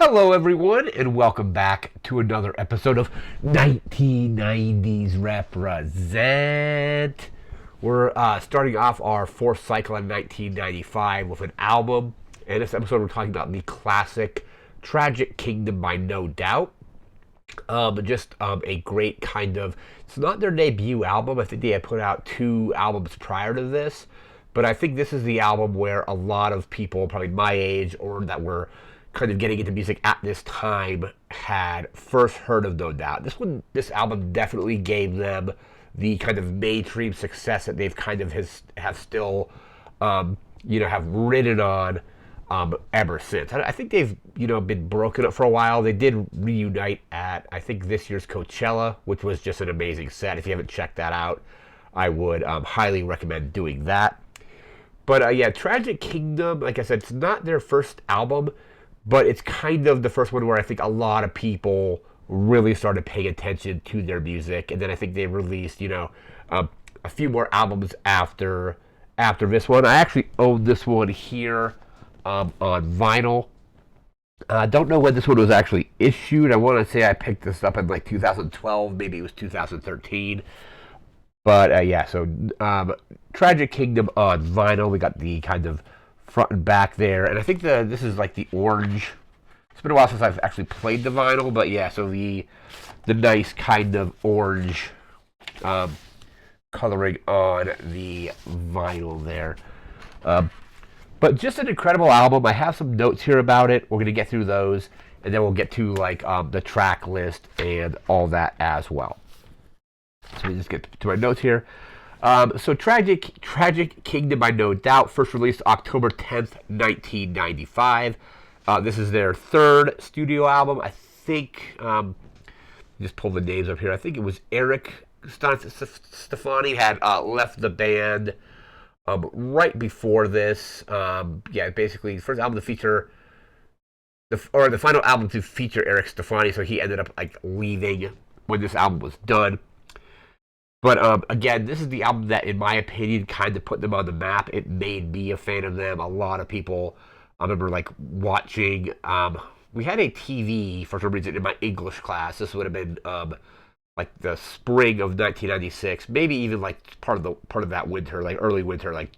Hello, everyone, and welcome back to another episode of 1990's Represent. We're starting off our fourth cycle in 1995 with an album. In this episode, we're talking about the classic Tragic Kingdom by No Doubt. Just a great kind of. It's not their debut album. I think they had put out two albums prior to this. But I think this is the album where a lot of people, probably my age or that were kind of getting into music at this time, had first heard of No Doubt. This album definitely gave them the kind of mainstream success that they've kind of have still, have ridden on ever since. I think they've been broken up for a while. They did reunite at I think this year's Coachella, which was just an amazing set. If you haven't checked that out, I would highly recommend doing that. But yeah, Tragic Kingdom, like I said, it's not their first album, but it's kind of the first one where I think a lot of people really started paying attention to their music. And then I think they released, a few more albums after this one. I actually own this one here on vinyl. I don't know when this one was actually issued. I want to say I picked this up in like 2012, maybe it was 2013. But yeah, so Tragic Kingdom on vinyl. We got the kind of front and back there, and I think this is like the orange. It's been a while since I've actually played the vinyl, but yeah, so the nice kind of orange coloring on the vinyl there. But just an incredible album. I have some notes here about it. We're gonna get through those, and then we'll get to like the track list and all that as well. So let me just get to my notes here. So Tragic Kingdom by No Doubt, first released October 10th, 1995. This is their third studio album. I think, just pull the names up here. I think it was Eric Stefani had left the band right before this. Yeah, basically, the first album to feature, the final album to feature Eric Stefani, so he ended up like leaving when this album was done. But again, this is the album that, in my opinion, kind of put them on the map. It made me a fan of them. A lot of people, I remember like watching. We had a TV for some reason in my English class. This would have been like the spring of 1996, maybe even like part of that winter, like early winter, like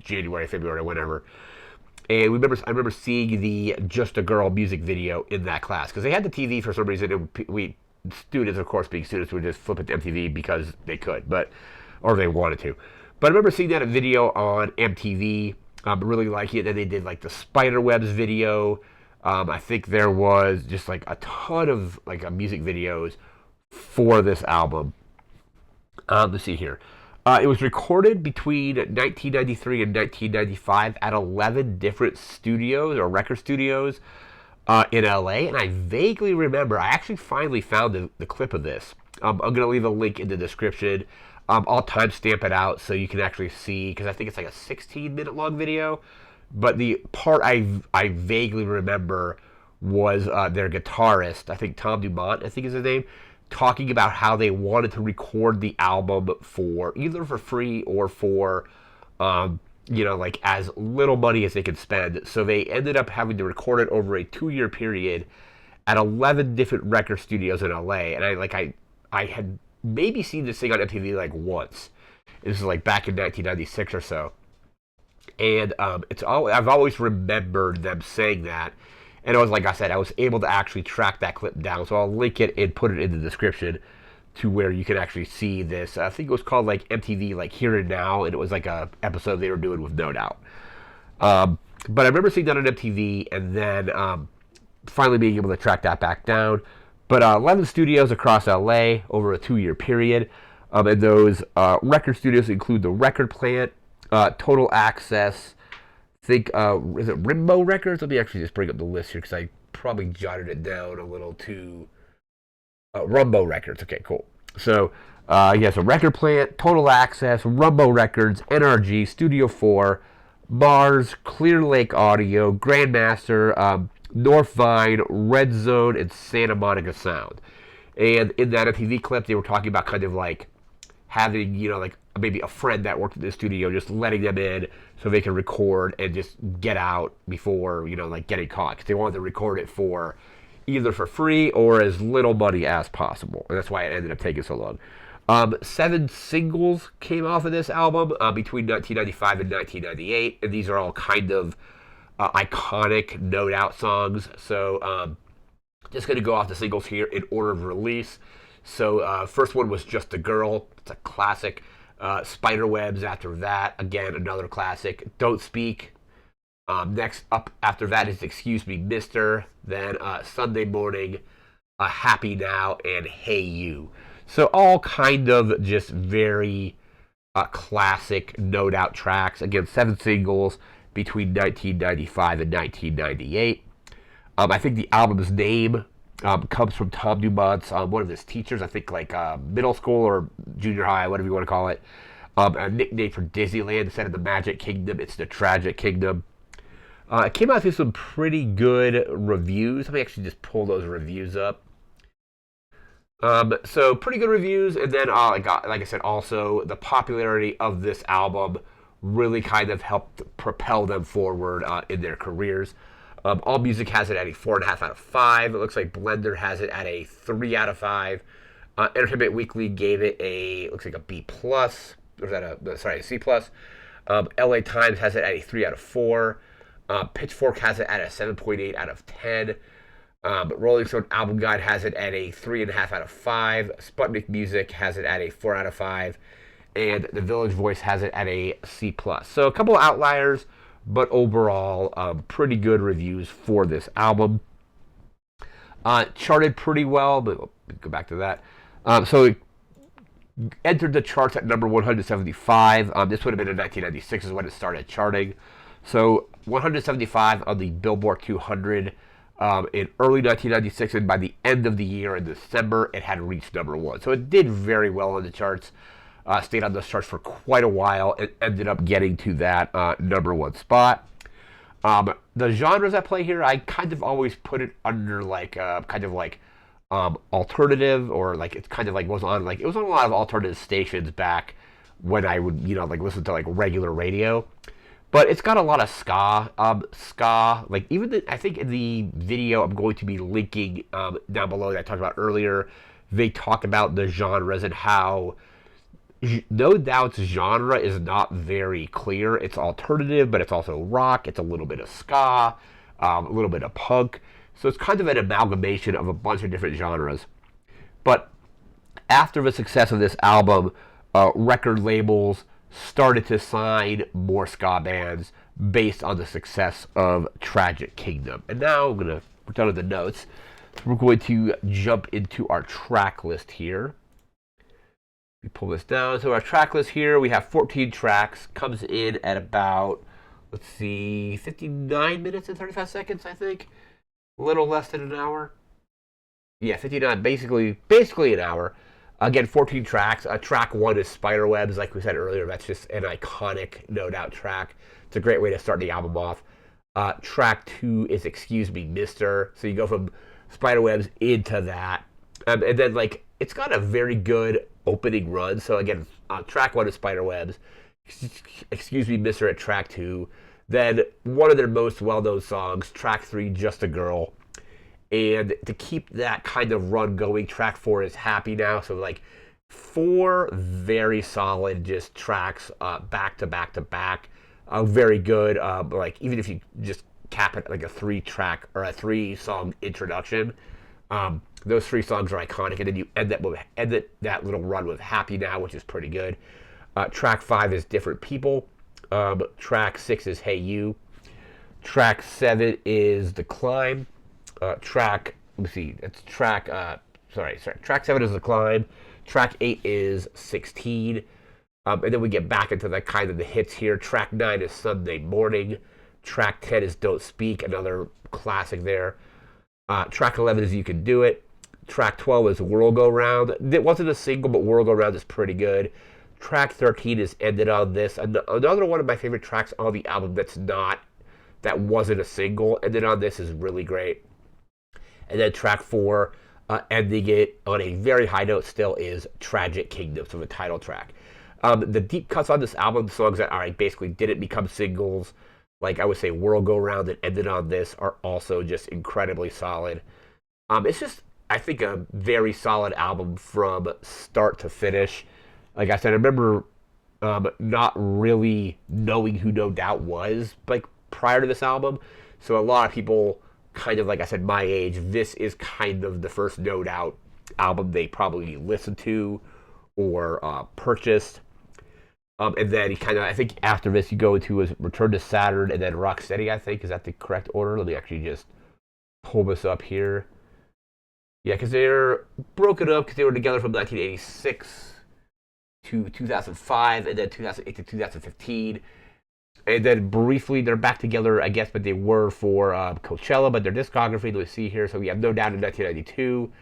January, February, whatever. And I remember seeing the "Just a Girl" music video in that class because they had the TV for some reason. And students, of course, being students, would just flip it to MTV because they could, or they wanted to. But I remember seeing that video on MTV, really liking it. Then they did like the Spiderwebs video. I think there was just like a ton of like music videos for this album. Let's see here. It was recorded between 1993 and 1995 at 11 different studios or record studios in LA, and I vaguely remember, I actually finally found the clip of this. I'm going to leave a link in the description. I'll timestamp it out so you can actually see, because I think it's like a 16-minute long video. But the part I vaguely remember was their guitarist, I think Tom Dumont, I think is his name, talking about how they wanted to record the album for either for free or for like as little money as they could spend. So they ended up having to record it over a 2-year period at 11 different record studios in LA. And I had maybe seen this thing on MTV like once. This is like back in 1996 or so. And I've always remembered them saying that. And it was like I said, I was able to actually track that clip down. So I'll link it and put it in the description to where you can actually see this. I think it was called like MTV like Here and Now, and it was like a episode they were doing with No Doubt. But I remember seeing that on MTV, and then finally being able to track that back down. But 11 studios across LA over a 2-year period, and those record studios include the Record Plant, Total Access. I think is it Rimbo Records? Let me actually just bring up the list here because I probably jotted it down a little too. Rumbo Records. Okay, cool. So, so Record Plant, Total Access, Rumbo Records, NRG, Studio 4, Mars, Clear Lake Audio, Grandmaster, North Vine, Red Zone, and Santa Monica Sound. And in that MTV clip, they were talking about kind of like having, maybe a friend that worked at the studio, just letting them in so they can record and just get out before, like getting caught. Because they wanted to record it for either for free or as little money as possible. And that's why it ended up taking so long. 7 singles came off of this album between 1995 and 1998. And these are all kind of iconic no doubt songs. So just going to go off the singles here in order of release. So first one was Just a Girl. It's a classic. Spiderwebs after that. Again, another classic. Don't Speak. Next up after that is Excuse Me, Mister. Then Sunday Morning, Happy Now, and Hey You. So all kind of just very classic no doubt tracks. Again, 7 singles between 1995 and 1998. I think the album's name comes from Tom Dumont's one of his teachers, I think like middle school or junior high, whatever you want to call it. A nickname for Disneyland. Instead of the Magic Kingdom, it's the Tragic Kingdom. It came out through some pretty good reviews. Let me actually just pull those reviews up. So pretty good reviews, and then like I said, also the popularity of this album really kind of helped propel them forward in their careers. AllMusic has it at a 4.5 out of 5. It looks like Blender has it at a 3 out of 5. Entertainment Weekly gave it looks like a B plus. Or is that a C plus? LA Times has it at a 3 out of 4. Pitchfork has it at a 7.8 out of 10. Rolling Stone Album Guide has it at a 3.5 out of 5. Sputnik Music has it at a 4 out of 5. And The Village Voice has it at a C plus. So a couple of outliers, but overall, pretty good reviews for this album. Charted pretty well, but we'll go back to that. So it entered the charts at number 175. This would have been in 1996 is when it started charting. So 175 on the Billboard 200 in early 1996, and by the end of the year in December, it had reached number 1. So it did very well on the charts. Stayed on those charts for quite a while and ended up getting to that number 1 spot. The genres at play here, I kind of always put it under like kind of like alternative, or like it's kind of like it was on a lot of alternative stations back when I would like listen to like regular radio. But it's got a lot of ska, like even I think in the video I'm going to be linking down below that I talked about earlier, they talk about the genres and how No Doubt's genre is not very clear. It's alternative, but it's also rock. It's a little bit of ska, a little bit of punk. So it's kind of an amalgamation of a bunch of different genres. But after the success of this album, record labels started to sign more ska bands based on the success of Tragic Kingdom. And now we're done with the notes. We're going to jump into our track list here. We pull this down. So our track list here, we have 14 tracks. Comes in at about, 59 minutes and 35 seconds, I think. A little less than an hour. Yeah, 59, basically an hour. Again, 14 tracks. Track 1 is Spiderwebs, like we said earlier. That's just an iconic, no doubt track. It's a great way to start the album off. Track 2 is Excuse Me, Mister. So you go from Spiderwebs into that. And then, it's got a very good opening run. So again, track 1 is Spiderwebs. Excuse Me, Mister at track 2. Then one of their most well-known songs, track 3, Just a Girl. And to keep that kind of run going, track 4 is Happy Now. So 4 very solid just tracks back to back to back. Very good. Even if you just cap it like a 3-track or a 3-song introduction, those 3 songs are iconic. And then you end that little run with Happy Now, which is pretty good. Track 5 is Different People. Track 6 is Hey You. Track 7 is The Climb. Track 7 is The Climb. Track 8 is 16. And then we get back into that kind of the hits here. Track 9 is Sunday Morning. Track 10 is Don't Speak, another classic there. Track 11 is You Can Do It. Track 12 is World Go Round. It wasn't a single, but World Go Round is pretty good. Track 13 is Ended on This. Another one of my favorite tracks on the album that wasn't a single. Ended on This is really great. And then track 4, ending it on a very high note still, is Tragic Kingdom, so the title track. The deep cuts on this album, the songs that are basically didn't become singles, like I would say World Go Round and Ended on This, are also just incredibly solid. It's just, I think, a very solid album from start to finish. Like I said, I remember not really knowing who No Doubt was like prior to this album. So a lot of people, kind of like I said, my age, this is kind of the first No Doubt album they probably listened to or purchased. And then he kind of, I think after this, you go into his Return to Saturn and then Rocksteady, I think. Is that the correct order? Let me actually just pull this up here. Yeah, because they're broken up because they were together from 1986 to 2005 and then 2008 to 2015. And then briefly, they're back together, I guess, but they were for Coachella, but their discography, let's see here. So we have No Doubt in 1992.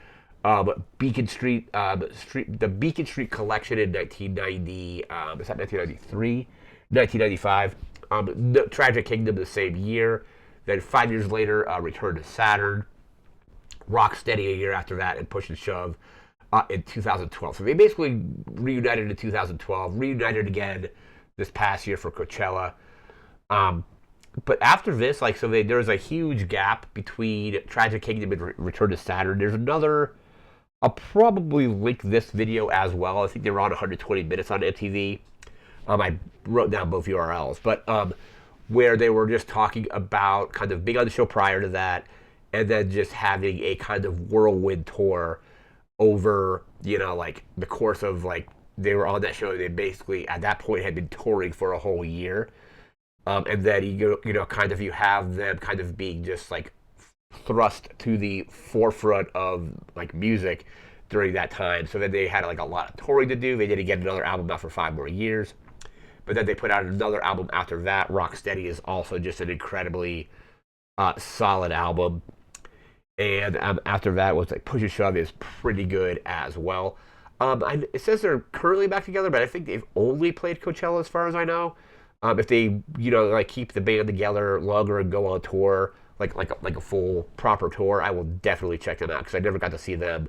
Beacon Street, the Beacon Street Collection in 1990, is that 1993? 1995. Tragic Kingdom the same year. Then 5 years later, Return to Saturn. Rocksteady a year after that, and Push and Shove in 2012. So they basically reunited in 2012, reunited again this past year for Coachella. But after this, like, so there was a huge gap between Tragic Kingdom and Return to Saturn. There's another. I'll probably link this video as well. I think they were on 120 minutes on MTV. I wrote down both URLs, but where they were just talking about kind of being on the show prior to that, and then just having a kind of whirlwind tour over, like the course of like they were on that show. They basically at that point had been touring for a whole year, and then kind of you have them kind of being just like thrust to the forefront of like music during that time. So then they had like a lot of touring to do. They didn't get another album out for 5 more years, but then they put out another album after that. Rocksteady is also just an incredibly solid album. And after that was like Push and Shove is pretty good as well. It says they're currently back together, but I think they've only played Coachella as far as I know. If they like keep the band together longer and go on tour, like a full proper tour, I will definitely check them out because I never got to see them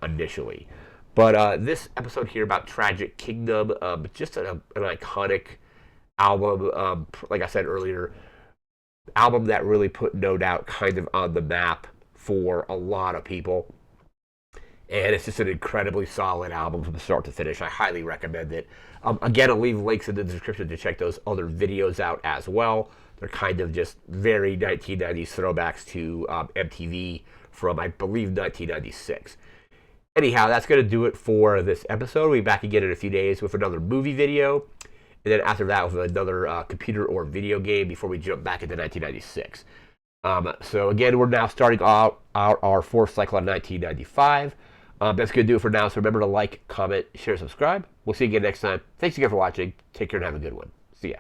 initially. But this episode here about Tragic Kingdom, just an iconic album. Like I said earlier, album that really put No Doubt kind of on the map for a lot of people. And it's just an incredibly solid album from start to finish. I highly recommend it. Again, I'll leave links in the description to check those other videos out as well. They're kind of just very 1990s throwbacks to MTV from, I believe, 1996. Anyhow, that's going to do it for this episode. We'll be back again in a few days with another movie video. And then after that, with another computer or video game before we jump back into 1996. So again, we're now starting our fourth cycle on 1995. That's going to do it for now. So remember to like, comment, share, subscribe. We'll see you again next time. Thanks again for watching. Take care and have a good one. See ya.